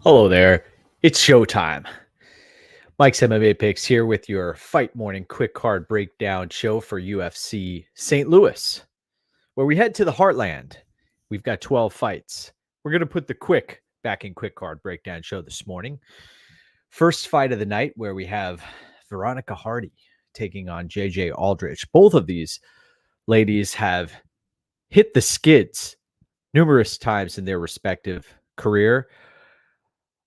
Hello there. It's showtime. Mike's MMA Picks here with your Fight Morning Quick Card Breakdown show for UFC St. Louis, where we head to the Heartland. We've got 12 fights. We're going to put the quick back in Quick Card Breakdown show this morning. First fight of the night, where we have Veronica Hardy taking on JJAldrich. Both of these ladies have hit the skids numerous times in their respective career.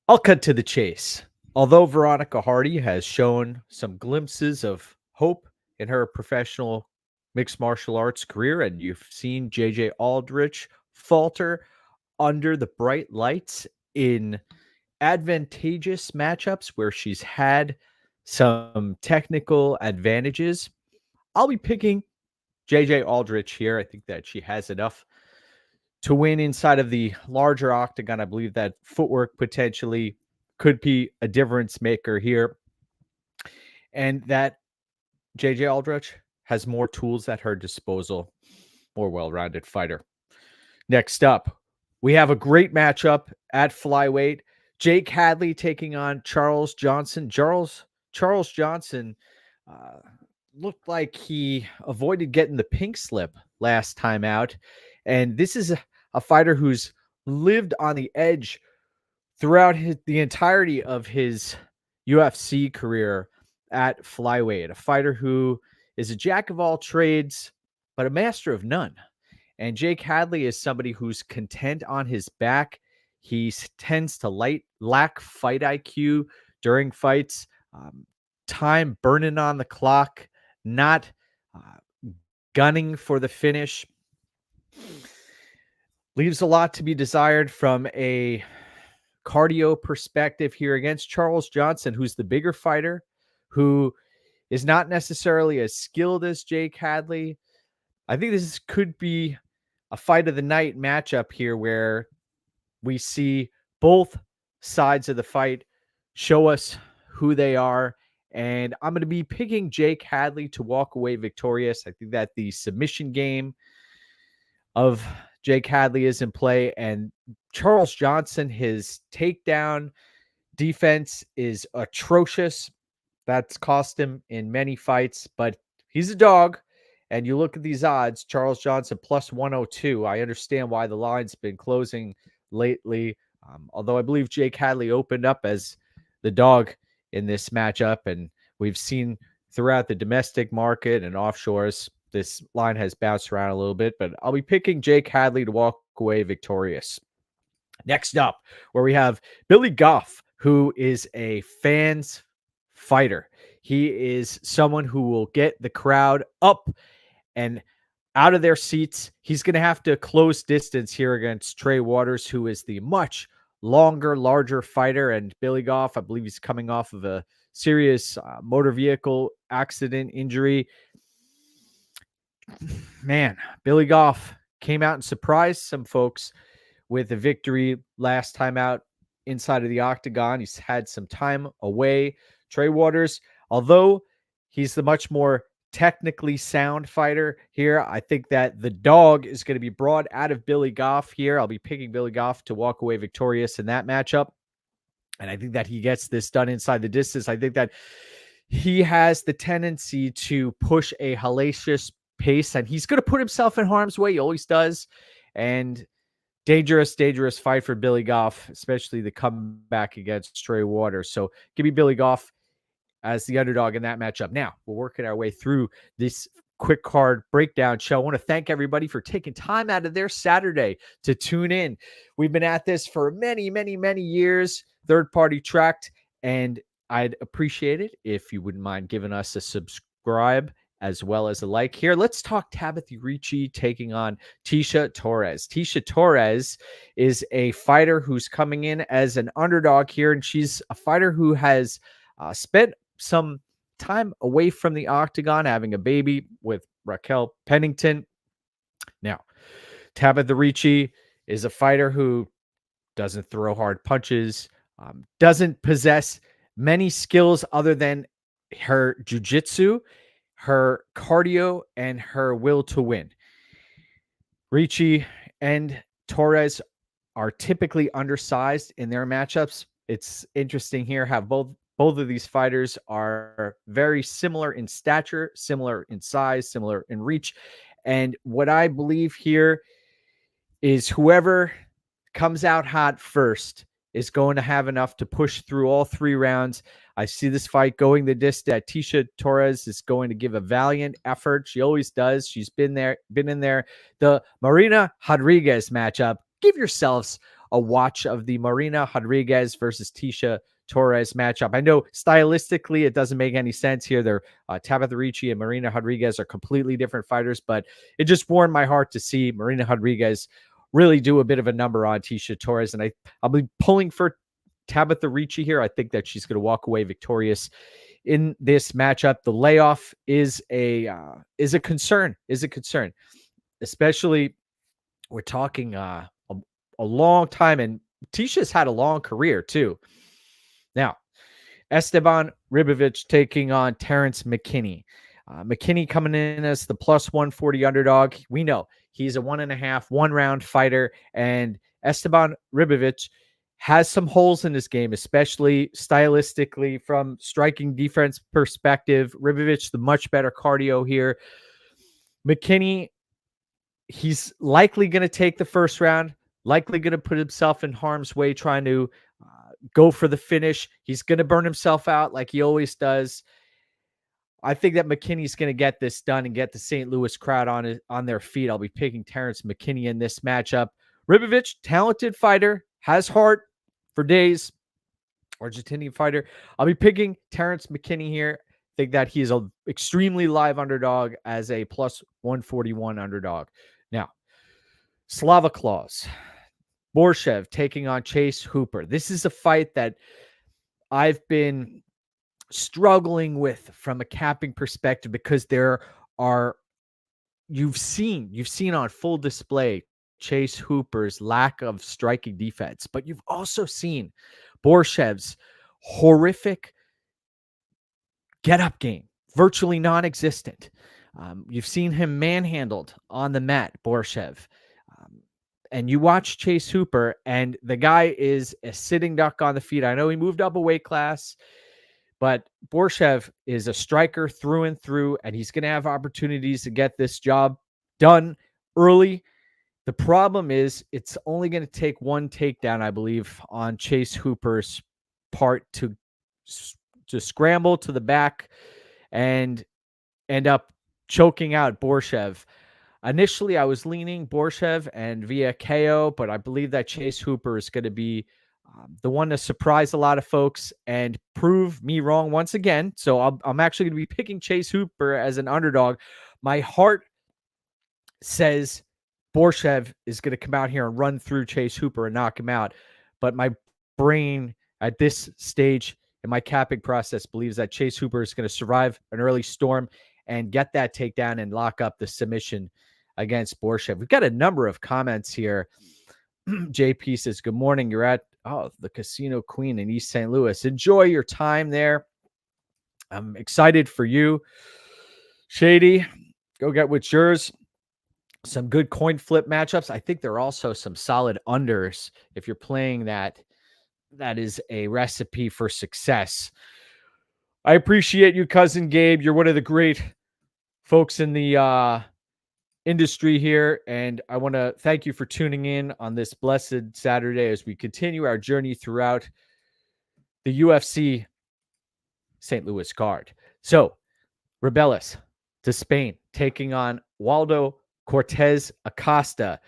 I'll cut to the chase. Although Veronica Hardy has shown some glimpses of hope in her professional mixed martial arts career, and you've seen JJAldrich falter under the bright lights in advantageous matchups where she's had some technical advantages, I'll be picking JJAldrich here. I think that she has enough to win inside of the larger octagon. I believe that footwork potentially could be a difference maker here, and that JJAldrich has more tools at her disposal, more well-rounded fighter. Next up, we have a great matchup at flyweight. Jake Hadley taking on Charles Johnson. Charles Johnson looked like he avoided getting the pink slip last time out. And this is a fighter who's lived on the edge throughout the entirety of his UFC career at flyweight. A fighter who is a jack of all trades, but a master of none. And Jake Hadley is somebody who's content on his back. He tends to lack fight IQ during fights, time burning on the clock, not gunning for the finish. Leaves a lot to be desired from a cardio perspective here against Charles Johnson, who's the bigger fighter, who is not necessarily as skilled as Jake Hadley. I think this could be a fight of the night matchup here where we see both sides of the fight show us who they are. And I'm going to be picking Jake Hadley to walk away victorious. I think that the submission game of Jake Hadley is in play, and Charles Johnson, his takedown defense is atrocious. That's cost him in many fights, but he's a dog. And you look at these odds, Charles Johnson plus 102. I understand why the line's been closing lately, although I believe Jake Hadley opened up as the dog in this matchup, and we've seen throughout the domestic market and offshores, this line has bounced around a little bit, but I'll be picking Jake Hadley to walk away victorious. Next up, where we have Billy Goff, who is a fan's fighter. He is someone who will get the crowd up and out of their seats. He's going to have to close distance here against Trey Waters, who is the much longer, larger fighter. And Billy Goff, I believe he's coming off of a serious motor vehicle accident injury. Man, Billy Goff came out and surprised some folks with a victory last time out inside of the octagon. He's had some time away. Trey Waters, although he's the much more technically sound fighter here, I think that the dog is going to be brought out of Billy Goff here. I'll be picking Billy Goff to walk away victorious in that matchup. And I think that he gets this done inside the distance. I think that he has the tendency to push a hellacious pace, and he's going to put himself in harm's way. He always does. And dangerous fight for Billy Goff, especially the comeback against Trey Waters. So give me Billy Goff as the underdog in that matchup. Now, we're working our way through this quick card breakdown show. I want to thank everybody for taking time out of their Saturday to tune in. We've been at this for many, many, many years, third-party tracked, and I'd appreciate it if you wouldn't mind giving us a subscribe as well as a like here. Let's talk Tabitha Richi taking on Tisha Torres. Tisha Torres is a fighter who's coming in as an underdog here, and she's a fighter who has spent some time away from the octagon, having a baby with Raquel Pennington. Now, Tabitha Richi is a fighter who doesn't throw hard punches, doesn't possess many skills other than her jiu-jitsu, her cardio, and her will to win. Richi and Torres are typically undersized in their matchups. It's interesting here how both of these fighters are very similar in stature, similar in size, similar in reach. And what I believe here is whoever comes out hot first is going to have enough to push through all 3 rounds. I see this fight going the distance. Tisha Torres is going to give a valiant effort. She always does. She's been in there. The Marina Rodriguez matchup. Give yourselves a watch of the Marina Rodriguez versus Tisha Torres matchup. I know stylistically it doesn't make any sense here. They're Tabitha Richi and Marina Rodriguez are completely different fighters, but it just warmed my heart to see Marina Rodriguez really do a bit of a number on Tisha Torres, and I'll be pulling for Tabitha Richi here. I think that she's going to walk away victorious in this matchup. The layoff is a concern. Especially we're talking a long time, and Tisha's had a long career too. Now, Esteban Ribovich taking on Terrence McKinney. McKinney coming in as the plus 140 underdog. We know he's a 1.5 1-round fighter, and Esteban Ribovich has some holes in his game, especially stylistically from striking defense perspective. Ribovich, the much better cardio here. McKinney, he's likely going to take the first round, likely going to put himself in harm's way trying to go for the finish. He's going to burn himself out like he always does. I think that McKinney's going to get this done and get the St. Louis crowd on their feet. I'll be picking Terrence McKinney in this matchup. Ribovich, talented fighter, has heart for days. Argentinian fighter. I'll be picking Terrence McKinney here. I think that he is an extremely live underdog as a plus 141 underdog. Now, Slava Claus. Borchev taking on Chase Hooper. This is a fight that I've been struggling with from a capping perspective because you've seen on full display Chase Hooper's lack of striking defense, but you've also seen Borchev's horrific get-up game, virtually non-existent. You've seen him manhandled on the mat, Borchev. And you watch Chase Hooper, and the guy is a sitting duck on the feet. I know he moved up a weight class, but Borchev is a striker through and through, and he's going to have opportunities to get this job done early. The problem is it's only going to take one takedown, I believe, on Chase Hooper's part to scramble to the back and end up choking out Borchev. Initially, I was leaning Borchev and via KO, but I believe that Chase Hooper is going to be the one to surprise a lot of folks and prove me wrong once again. So I'm actually going to be picking Chase Hooper as an underdog. My heart says Borchev is going to come out here and run through Chase Hooper and knock him out. But my brain at this stage in my capping process believes that Chase Hooper is going to survive an early storm and get that takedown and lock up the submission against Borchev. We've got a number of comments here. JP says, good morning. You're at the Casino Queen in East St. Louis. Enjoy your time there. I'm excited for you. Shady, go get what's yours. Some good coin flip matchups. I think there are also some solid unders. If you're playing that is a recipe for success. I appreciate you, Cousin Gabe. You're one of the great folks in the industry here, and I want to thank you for tuning in on this blessed Saturday as we continue our journey throughout the UFC St. Louis card. So, Rebellis to Spain, taking on Waldo Cortez Acosta.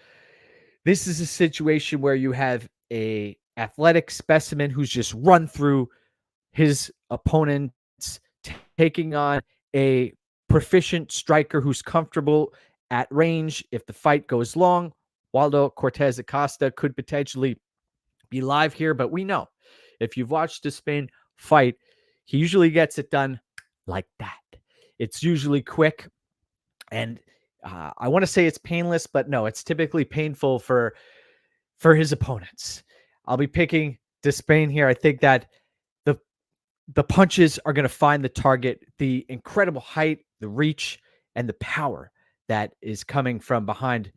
This is a situation where you have a athletic specimen who's just run through his opponents, taking on a proficient striker who's comfortable at range. If the fight goes long, Waldo Cortez Acosta could potentially be live here, but we know if you've watched the Spain fight, he usually gets it done like that. It's usually quick, and I want to say it's painless, but no, it's typically painful for his opponents. I'll be picking Despain here. I think that the punches are going to find the target, the incredible height, the reach, and the power that is coming from behind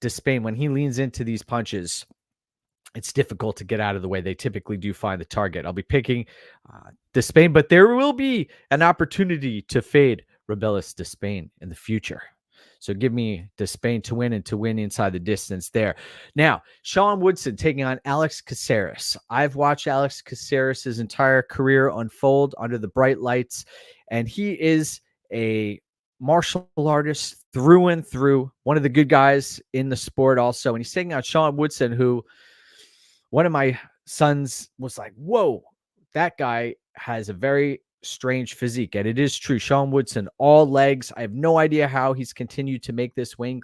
Despain when he leans into these punches. it's difficult to get out of the way. They typically do find the target. I'll be picking Despain, but there will be an opportunity to fade Rebellis Despain in the future. So give me Despain to win and to win inside the distance there. Now, Sean Woodson taking on Alex Caceres. I've watched Alex Caceres' entire career unfold under the bright lights, and he is a martial artist through and through, one of the good guys in the sport also. And he's taking on Sean Woodson, who one of my sons was like, whoa, that guy has a very strange physique. And it is true. Sean Woodson, all legs. I have no idea how he's continued to make this weight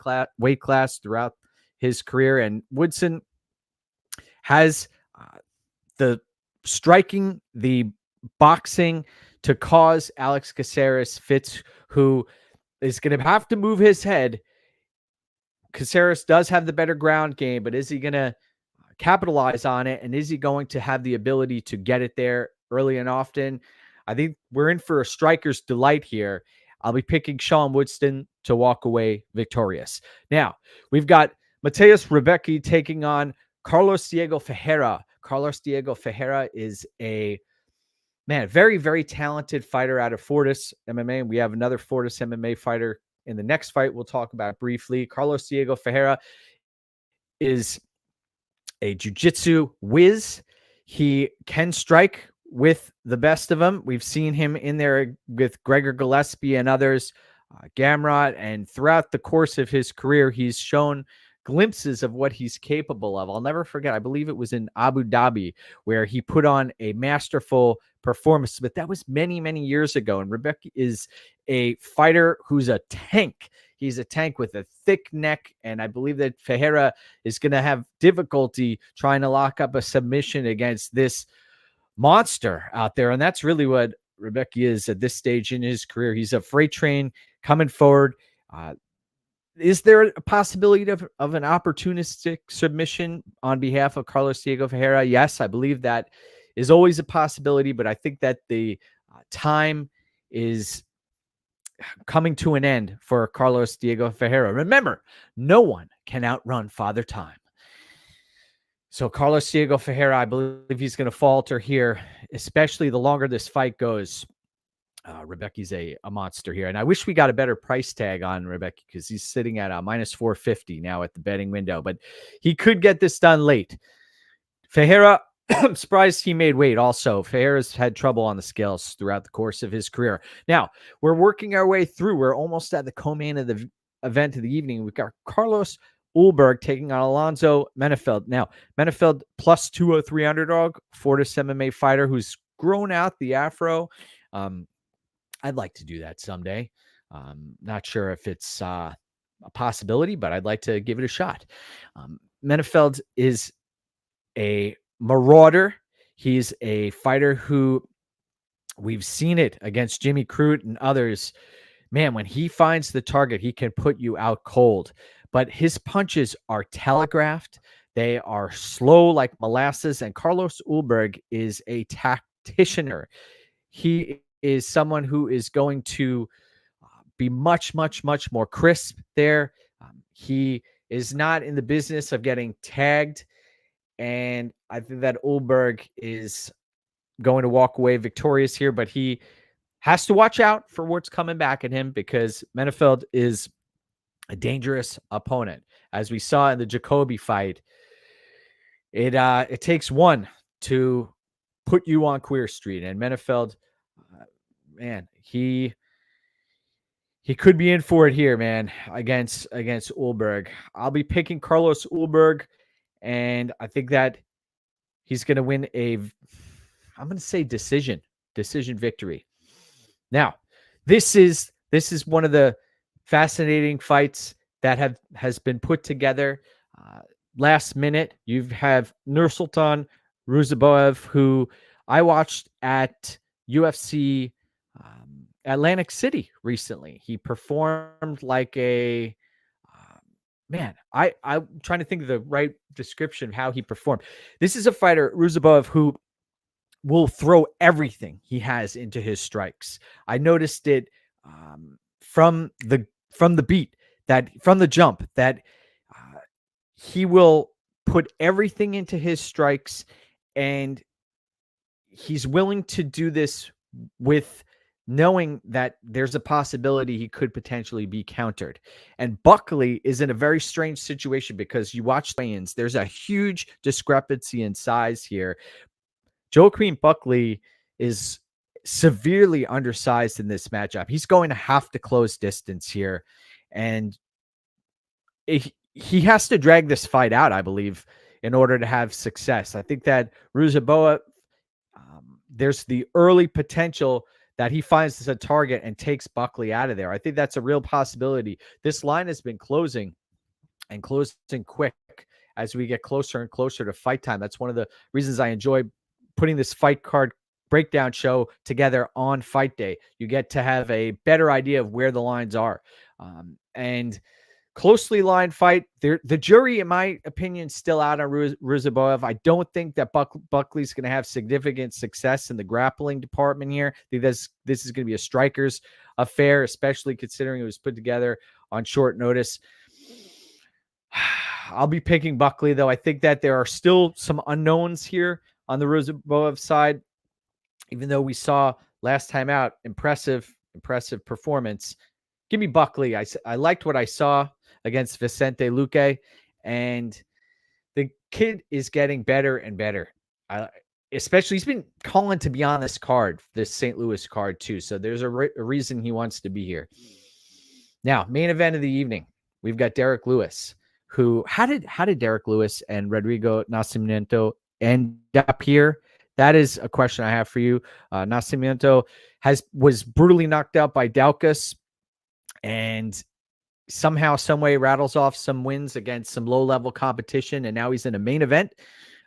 class throughout his career. And Woodson has the striking, the boxing to cause Alex Caceres fits, who is going to have to move his head. Caceres does have the better ground game, but is he going to capitalize on it? And is he going to have the ability to get it there early and often? I think we're in for a striker's delight here. I'll be picking Sean Woodson to walk away victorious. Now, we've got Matias Rebeca taking on Carlos Diego Ferreira. Carlos Diego Ferreira is a very, very talented fighter out of Fortis MMA. And we have another Fortis MMA fighter in the next fight we'll talk about briefly. Carlos Diego Ferreira is a jiu-jitsu whiz. He can strike with the best of them. We've seen him in there with Gregor Gillespie and others, Gamrot, and throughout the course of his career, he's shown glimpses of what he's capable of. I'll never forget, I believe it was in Abu Dhabi, where he put on a masterful performance, but that was many, many years ago. And Rebeca is a fighter who's a tank. He's a tank with a thick neck, and I believe that Ferreira is going to have difficulty trying to lock up a submission against this monster out there. And that's really what Rebeca is at this stage in his career. He's a freight train coming forward. Is there a possibility of an opportunistic submission on behalf of Carlos Diego Ferreira? Yes, I believe that is always a possibility, but I think that the time is coming to an end for Carlos Diego Ferreira. Remember, no one can outrun Father Time. So Carlos Diego Ferreira, I believe he's going to falter here, especially the longer this fight goes. Rebeca's a monster here. And I wish we got a better price tag on Rebeca, because he's sitting at a minus 450 now at the betting window. But he could get this done late. Ferreira, I'm surprised he made weight also. Ferreira's had trouble on the scales throughout the course of his career. Now, we're working our way through. We're almost at the co-main of the event of the evening. We've got Carlos Ulberg taking on Alonzo Menefeld. Now, Menefeld plus 203 underdog, Fortis MMA fighter who's grown out the afro. I'd like to do that someday. Not sure if it's a possibility, but I'd like to give it a shot. Menefeld is a marauder. He's a fighter who we've seen it against Jimmy Crute and others. Man, when he finds the target, he can put you out cold. But his punches are telegraphed. They are slow like molasses. And Carlos Ulberg is a tacticianer. He is someone who is going to be much, much, much more crisp there. He is not in the business of getting tagged. And I think that Ulberg is going to walk away victorious here, but he has to watch out for what's coming back at him, because Menefeld is a dangerous opponent. As we saw in the Jacoby fight, it takes one to put you on Queer Street. And Menefeld, man, he could be in for it here, man, against Ulberg. I'll be picking Carlos Ulberg, and I think that he's going to win I'm going to say decision victory. Now, this is one of the fascinating fights that has been put together last minute. You have Nursultan Ruziboev, who I watched at UFC Atlantic City recently. He performed like a man. I'm trying to think of the right description of how he performed. This is a fighter, Ruziboev, who will throw everything he has into his strikes. I noticed it from the beat, that from the jump, that he will put everything into his strikes, and he's willing to do this with knowing that there's a possibility he could potentially be countered. And Buckley is in a very strange situation because you watch weigh-ins, there's a huge discrepancy in size here. Joaquin Buckley is severely undersized in this matchup. He's going to have to close distance here, and he has to drag this fight out, I believe, in order to have success. I think that Ruzaboa, there's the early potential that he finds as a target and takes Buckley out of there. I think that's a real possibility. This line has been closing and closing quick as we get closer and closer to fight time. That's one of the reasons I enjoy putting this fight card breakdown show together on fight day. You get to have a better idea of where the lines are. And closely lined fight. The jury, in my opinion, still out on Ruzaboev. I don't think that Buckley's going to have significant success in the grappling department here. I think this is going to be a striker's affair, especially considering it was put together on short notice. I'll be picking Buckley, though. I think that there are still some unknowns here on the Ruzaboev side, even though we saw last time out impressive performance. Give me Buckley. I liked what I saw against Vicente Luque, and the kid is getting better and better. Especially, he's been calling to be on this card, this St. Louis card too. So there's a reason he wants to be here. Now, main event of the evening, we've got Derrick Lewis. Who? How did Derrick Lewis and Rodrigo Nascimento end up here? That is a question I have for you. Nascimento was brutally knocked out by Daukaus, and somehow, some way rattles off some wins against some low-level competition, and now he's in a main event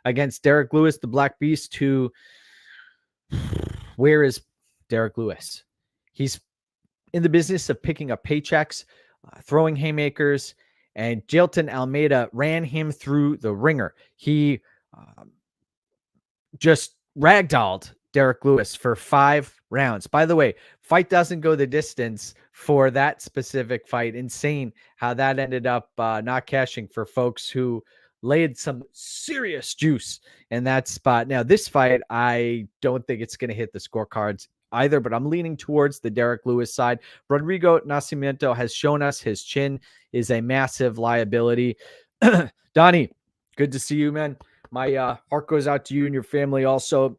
against Derrick Lewis, the Black Beast, who, where is Derrick Lewis? He's in the business of picking up paychecks, throwing haymakers, and Jailton Almeida ran him through the ringer. He just ragdolled Derrick Lewis for 5 rounds. By the way, fight doesn't go the distance for that specific fight. Insane how that ended up not cashing for folks who laid some serious juice in that spot. Now, this fight, I don't think it's going to hit the scorecards either, but I'm leaning towards the Derrick Lewis side. Rodrigo Nascimento has shown us his chin is a massive liability. Donnie, good to see you, man. My heart goes out to you and your family also.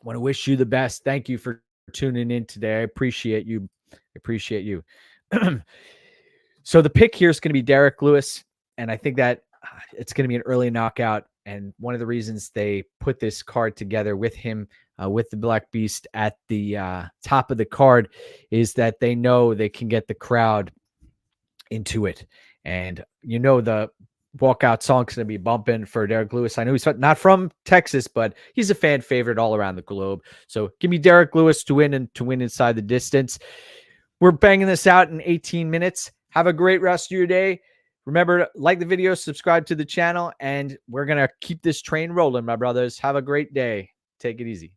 Want to wish you the best. Thank you for tuning in today. I appreciate you. So the pick here is going to be Derrick Lewis, and I think that it's going to be an early knockout. And one of the reasons they put this card together with him, with the Black Beast at the top of the card, is that they know they can get the crowd into it. And you know the walkout song's going to be bumping for Derrick Lewis. I know he's not from Texas, but he's a fan favorite all around the globe. So give me Derrick Lewis to win, and to win inside the distance. We're banging this out in 18 minutes. Have a great rest of your day. Remember to like the video, subscribe to the channel, and we're going to keep this train rolling, my brothers. Have a great day. Take it easy.